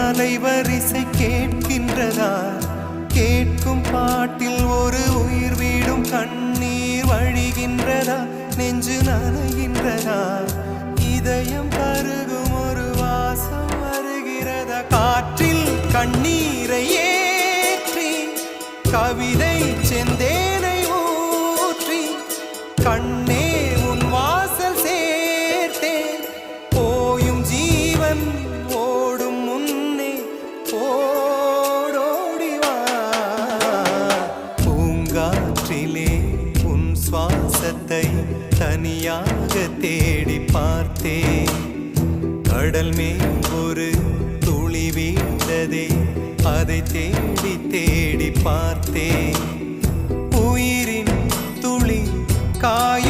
அலைவரிசை கேட்கின்றதா? கேட்கும் பாட்டில் ஒரு உயிர் வீடும் கண்ணீர் வழிகின்றதா? நெஞ்சு நனைகின்றதா? இதயம் கருகும் ஒரு வாசம் வருகிறதா? காற்றில் கண்ணீரை ஏற்றி கவிதை செந்தேனை ஊற்றி கண்ணே உன் வாசல் சேர்த்தேன். போயும் ஜீவன் ஓடும் முன்னே ஓடோடிவா. பூங்காற்றிலே உன் சுவாசத்தை தனியாக தேடி பார்த்தேன். கடல் மேல் ஒரு துளி வீழ்ந்ததே, அதை தேடி தேடி பார்த்தேன். உயிரின் துளி காய